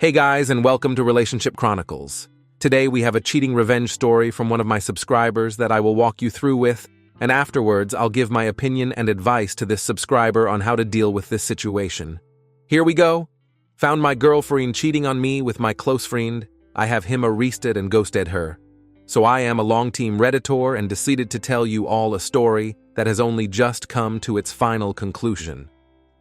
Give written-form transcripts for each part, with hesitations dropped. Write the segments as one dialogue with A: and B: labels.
A: Hey guys, and welcome to Relationship Chronicles. Today we have a cheating revenge story from one of my subscribers that I will walk you through with, and afterwards I'll give my opinion and advice to this subscriber on how to deal with this situation. Here we go. Found my girlfriend cheating on me with my close friend. I have him arrested and ghosted her. So I am a long-team Redditor and decided to tell you all a story that has only just come to its final conclusion.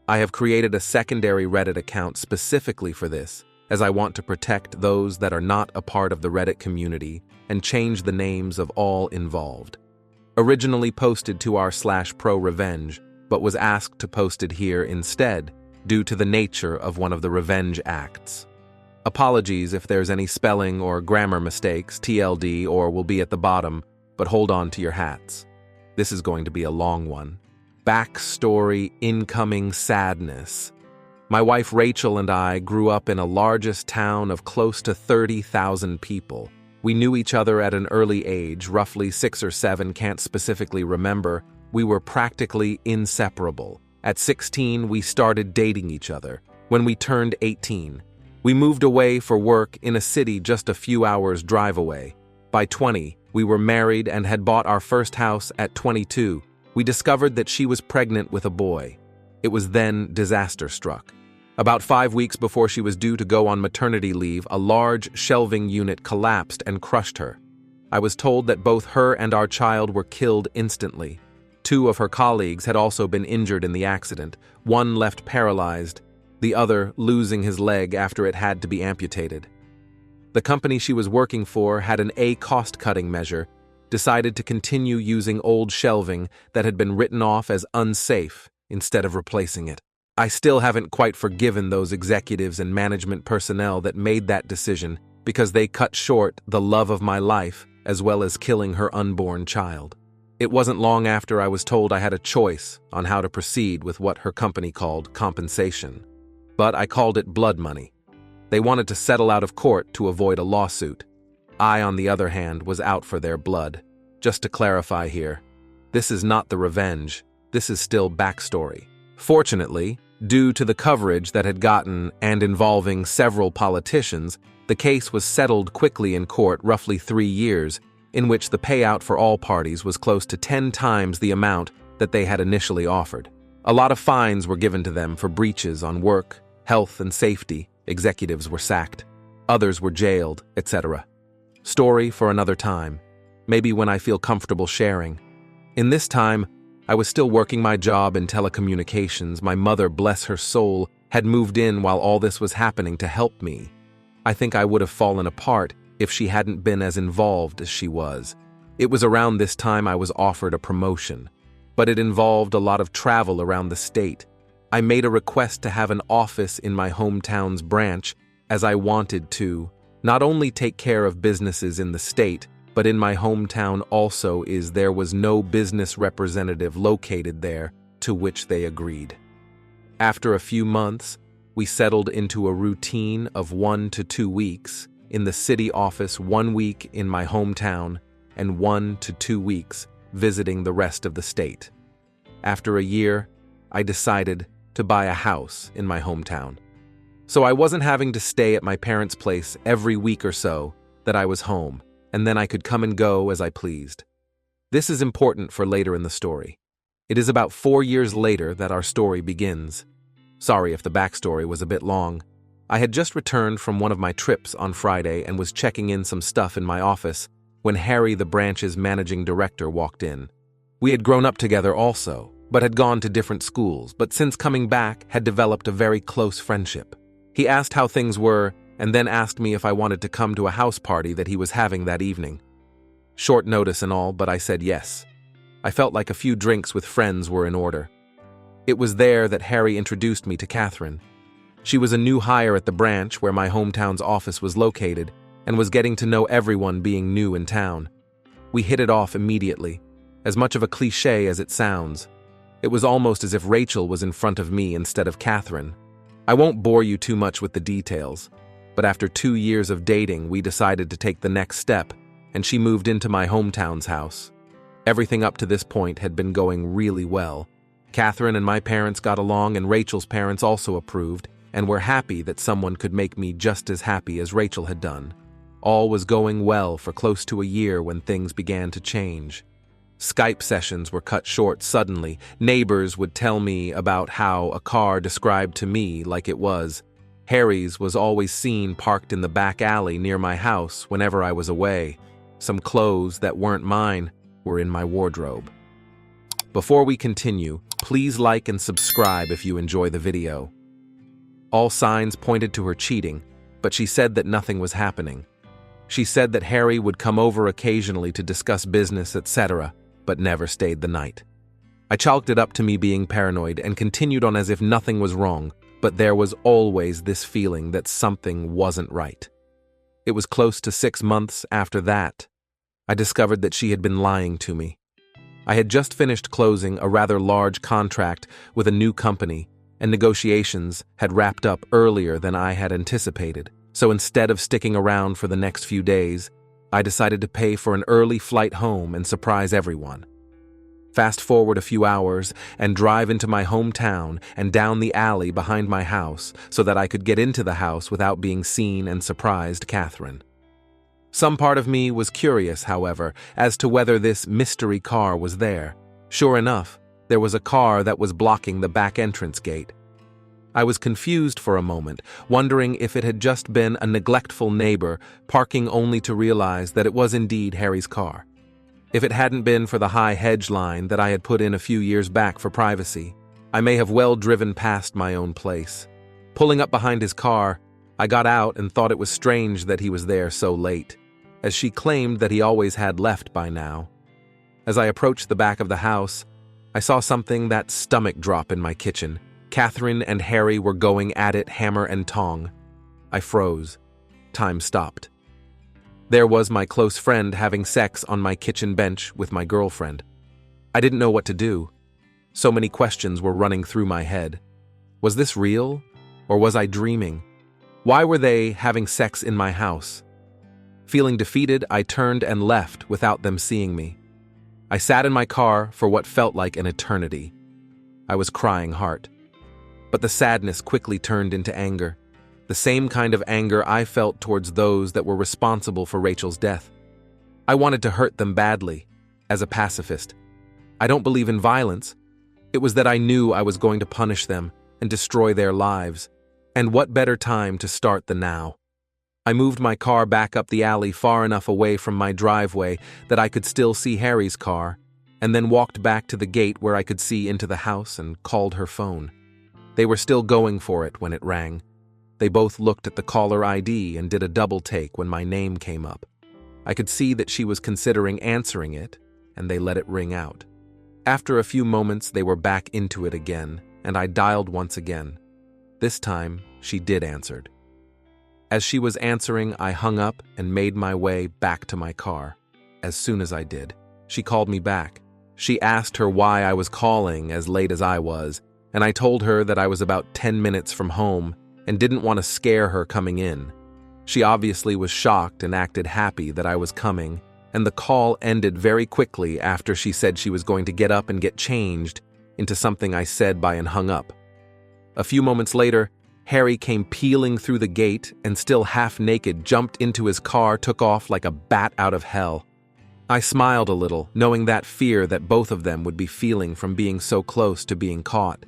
A: I have created a secondary Reddit account specifically for this, as I want to protect those that are not a part of the Reddit community and change the names of all involved. Originally posted to r/pro-revenge, but was asked to post it here instead due to the nature of one of the revenge acts. Apologies if there's any spelling or grammar mistakes, TLD, or will be at the bottom, but hold on to your hats. This is going to be a long one. Backstory: incoming sadness. My wife Rachel and I grew up in a largest town of close to 30,000 people. We knew each other at an early age, roughly 6 or 7, can't specifically remember. We were practically inseparable. At 16, we started dating each other. When we turned 18, we moved away for work in a city just a few hours' drive away. By 20, we were married and had bought our first house. At 22, we discovered that she was pregnant with a boy. It was then disaster struck. About 5 weeks before she was due to go on maternity leave, a large shelving unit collapsed and crushed her. I was told that both her and our child were killed instantly. 2 of her colleagues had also been injured in the accident, one left paralyzed, the other losing his leg after it had to be amputated. The company she was working for had an cost-cutting measure, decided to continue using old shelving that had been written off as unsafe instead of replacing it. I still haven't quite forgiven those executives and management personnel that made that decision because they cut short the love of my life as well as killing her unborn child. It wasn't long after I was told I had a choice on how to proceed with what her company called compensation. But I called it blood money. They wanted to settle out of court to avoid a lawsuit. I, on the other hand, was out for their blood. Just to clarify here, this is not the revenge. This is still backstory. Fortunately, due to the coverage that had gotten and involving several politicians, the case was settled quickly in court, roughly 3 years, in which the payout for all parties was close to 10 times the amount that they had initially offered. A lot of fines were given to them for breaches on work, health, and safety. Executives were sacked. Others were jailed, etc. Story for another time, maybe when I feel comfortable sharing. In this time, I was still working my job in telecommunications. My mother, bless her soul, had moved in while all this was happening to help me. I think I would have fallen apart if she hadn't been as involved as she was. It was around this time I was offered a promotion, but it involved a lot of travel around the state. I made a request to have an office in my hometown's branch, as I wanted to not only take care of businesses in the state, but in my hometown also, there was no business representative located there, to which they agreed. After a few months, we settled into a routine of 1 to 2 weeks in the city office, 1 week in my hometown, and 1 to 2 weeks visiting the rest of the state. After a year, I decided to buy a house in my hometown. So I wasn't having to stay at my parents' place every week or so that I was home, and then I could come and go as I pleased. This is important for later in the story. It is about 4 years later that our story begins. Sorry if the backstory was a bit long. I had just returned from one of my trips on Friday and was checking in some stuff in my office when Harry, the branch's managing director, walked in. We had grown up together also, but had gone to different schools, but since coming back had developed a very close friendship. He asked how things were, and then asked me if I wanted to come to a house party that he was having that evening. Short notice and all, but I said yes. I felt like a few drinks with friends were in order. It was there that Harry introduced me to Catherine. She was a new hire at the branch where my hometown's office was located and was getting to know everyone being new in town. We hit it off immediately. As much of a cliché as it sounds, it was almost as if Rachel was in front of me instead of Catherine. I won't bore you too much with the details, but after 2 years of dating, we decided to take the next step, and she moved into my hometown's house. Everything up to this point had been going really well. Catherine and my parents got along, and Rachel's parents also approved, and were happy that someone could make me just as happy as Rachel had done. All was going well for close to a year when things began to change. Skype sessions were cut short suddenly. Neighbors would tell me about how a car described to me like it was Harry's was always seen parked in the back alley near my house whenever I was away. Some clothes that weren't mine were in my wardrobe. Before we continue, please like and subscribe if you enjoy the video. All signs pointed to her cheating, but she said that nothing was happening. She said that Harry would come over occasionally to discuss business, etc., but never stayed the night. I chalked it up to me being paranoid and continued on as if nothing was wrong, but there was always this feeling that something wasn't right. It was close to 6 months after that I discovered that she had been lying to me. I had just finished closing a rather large contract with a new company, and negotiations had wrapped up earlier than I had anticipated. So instead of sticking around for the next few days, I decided to pay for an early flight home and surprise everyone. Fast forward a few hours and drive into my hometown and down the alley behind my house so that I could get into the house without being seen and surprised Catherine. Some part of me was curious, however, as to whether this mystery car was there. Sure enough, there was a car that was blocking the back entrance gate. I was confused for a moment, wondering if it had just been a neglectful neighbor parking only to realize that it was indeed Harry's car. If it hadn't been for the high hedge line that I had put in a few years back for privacy, I may have well driven past my own place. Pulling up behind his car, I got out and thought it was strange that he was there so late, as she claimed that he always had left by now. As I approached the back of the house, I saw something that stomach drop in my kitchen. Catherine and Harry were going at it hammer and tong. I froze. Time stopped. There was my close friend having sex on my kitchen bench with my girlfriend. I didn't know what to do. So many questions were running through my head. Was this real, or was I dreaming? Why were they having sex in my house? Feeling defeated, I turned and left without them seeing me. I sat in my car for what felt like an eternity. I was crying hard. But the sadness quickly turned into anger. The same kind of anger I felt towards those that were responsible for Rachel's death. I wanted to hurt them badly, as a pacifist. I don't believe in violence. It was that I knew I was going to punish them and destroy their lives. And what better time to start than now? I moved my car back up the alley far enough away from my driveway that I could still see Harry's car, and then walked back to the gate where I could see into the house and called her phone. They were still going for it when it rang. They both looked at the caller ID and did a double take when my name came up. I could see that she was considering answering it, and they let it ring out. After a few moments, they were back into it again, and I dialed once again. This time, she did answer. As she was answering, I hung up and made my way back to my car. As soon as I did, she called me back. She asked her why I was calling as late as I was, and I told her that I was about 10 minutes from home and didn't want to scare her coming in. She obviously was shocked and acted happy that I was coming, and the call ended very quickly after she said she was going to get up and get changed into something I said by and hung up. A few moments later, Harry came peeling through the gate and still half naked jumped into his car, took off like a bat out of hell. I smiled a little, knowing that fear that both of them would be feeling from being so close to being caught.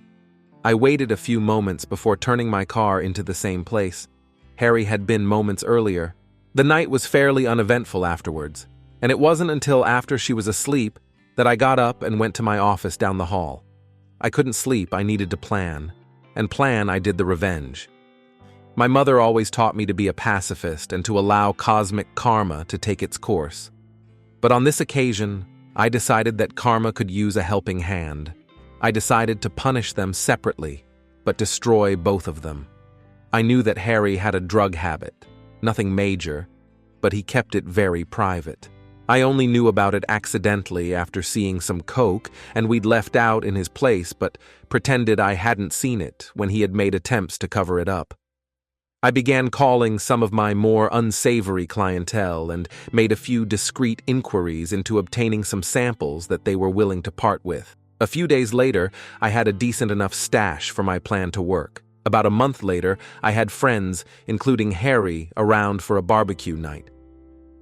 A: I waited a few moments before turning my car into the same place. Harry had been moments earlier. The night was fairly uneventful afterwards, and it wasn't until after she was asleep that I got up and went to my office down the hall. I couldn't sleep, I needed to plan. And plan I did the revenge. My mother always taught me to be a pacifist and to allow cosmic karma to take its course. But on this occasion, I decided that karma could use a helping hand. I decided to punish them separately, but destroy both of them. I knew that Harry had a drug habit, nothing major, but he kept it very private. I only knew about it accidentally after seeing some coke, and we'd left out in his place but pretended I hadn't seen it when he had made attempts to cover it up. I began calling some of my more unsavory clientele and made a few discreet inquiries into obtaining some samples that they were willing to part with. A few days later, I had a decent enough stash for my plan to work. About a month later, I had friends, including Harry, around for a barbecue night.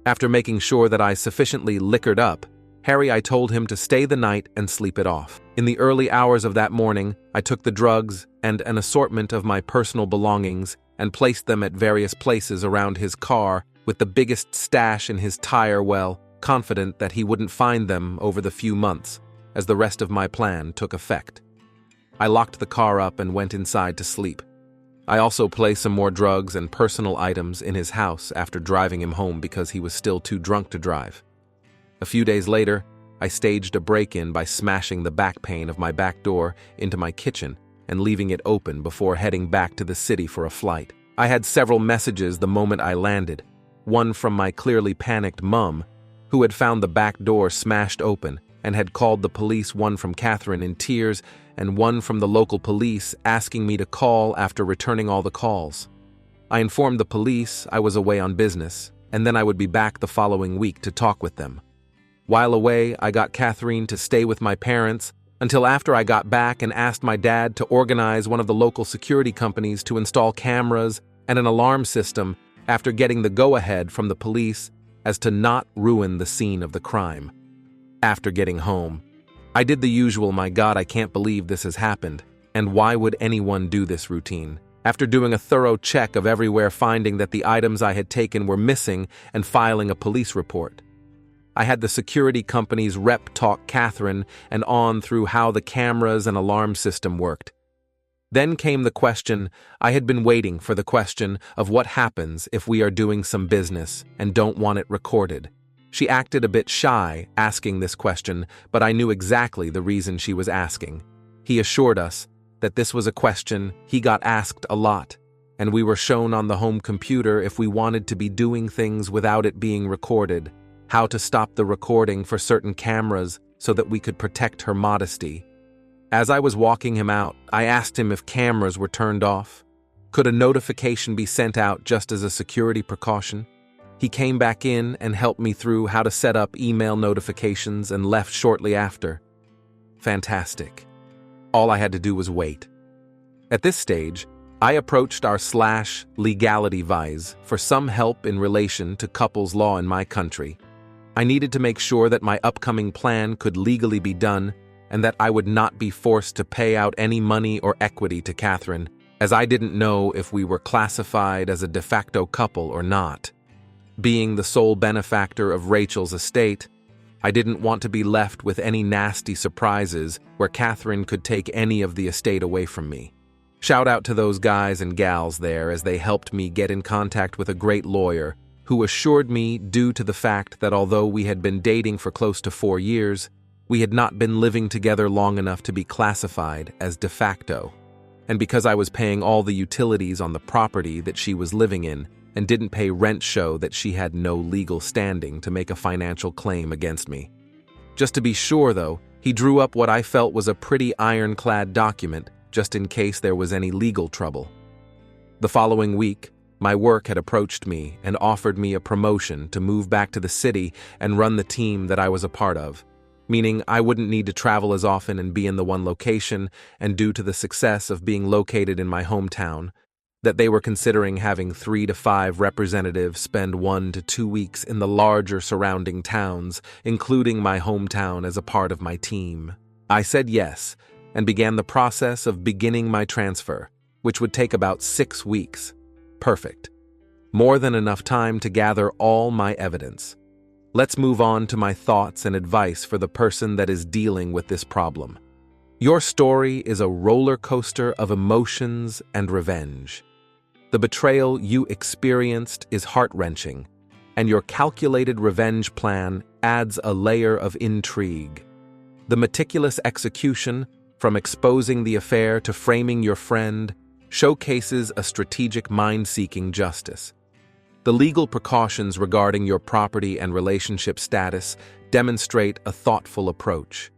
A: After making sure that I sufficiently liquored up, I told him to stay the night and sleep it off. In the early hours of that morning, I took the drugs and an assortment of my personal belongings and placed them at various places around his car, with the biggest stash in his tire well, confident that he wouldn't find them over the few months, as the rest of my plan took effect. I locked the car up and went inside to sleep. I also placed some more drugs and personal items in his house after driving him home because he was still too drunk to drive. A few days later, I staged a break-in by smashing the back pane of my back door into my kitchen and leaving it open before heading back to the city for a flight. I had several messages the moment I landed, one from my clearly panicked mum, who had found the back door smashed open and had called the police, one from Catherine in tears, and one from the local police asking me to call after returning all the calls. I informed the police I was away on business, and then I would be back the following week to talk with them. While away, I got Catherine to stay with my parents until after I got back and asked my dad to organize one of the local security companies to install cameras and an alarm system after getting the go-ahead from the police as to not ruin the scene of the crime. After getting home, I did the usual "my God, I can't believe this has happened, and why would anyone do this" routine. After doing a thorough check of everywhere, finding that the items I had taken were missing and filing a police report. I had the security company's rep talk Catherine and on through how the cameras and alarm system worked. Then came the question I had been waiting for, the question of what happens if we are doing some business and don't want it recorded. She acted a bit shy asking this question, but I knew exactly the reason she was asking. He assured us that this was a question he got asked a lot, and we were shown on the home computer if we wanted to be doing things without it being recorded, how to stop the recording for certain cameras so that we could protect her modesty. As I was walking him out, I asked him if cameras were turned off. Could a notification be sent out just as a security precaution? He came back in and helped me through how to set up email notifications and left shortly after. Fantastic. All I had to do was wait. At this stage, I approached our /legality vice for some help in relation to couples law in my country. I needed to make sure that my upcoming plan could legally be done and that I would not be forced to pay out any money or equity to Catherine, as I didn't know if we were classified as a de facto couple or not. Being the sole benefactor of Rachel's estate, I didn't want to be left with any nasty surprises where Catherine could take any of the estate away from me. Shout out to those guys and gals there, as they helped me get in contact with a great lawyer who assured me, due to the fact that although we had been dating for close to 4 years, we had not been living together long enough to be classified as de facto. And because I was paying all the utilities on the property that she was living in and didn't pay rent, show that she had no legal standing to make a financial claim against me. Just to be sure, though, he drew up what I felt was a pretty ironclad document just in case there was any legal trouble. The following week, my work had approached me and offered me a promotion to move back to the city and run the team that I was a part of, meaning I wouldn't need to travel as often and be in the one location, and due to the success of being located in my hometown, that they were considering having 3 to 5 representatives spend 1 to 2 weeks in the larger surrounding towns, including my hometown, as a part of my team. I said yes, and began the process of beginning my transfer, which would take about 6 weeks. Perfect. More than enough time to gather all my evidence. Let's move on to my thoughts and advice for the person that is dealing with this problem. Your story is a roller coaster of emotions and revenge. The betrayal you experienced is heart-wrenching, and your calculated revenge plan adds a layer of intrigue. The meticulous execution, from exposing the affair to framing your friend, showcases a strategic mind-seeking justice. The legal precautions regarding your property and relationship status demonstrate a thoughtful approach.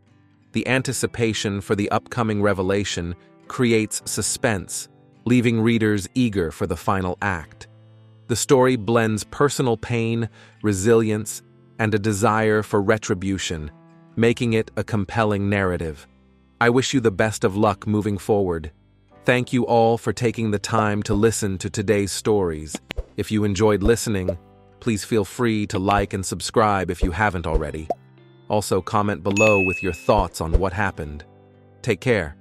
A: The anticipation for the upcoming revelation creates suspense, leaving readers eager for the final act. The story blends personal pain, resilience, and a desire for retribution, making it a compelling narrative. I wish you the best of luck moving forward. Thank you all for taking the time to listen to today's stories. If you enjoyed listening, please feel free to like and subscribe if you haven't already. Also, comment below with your thoughts on what happened. Take care.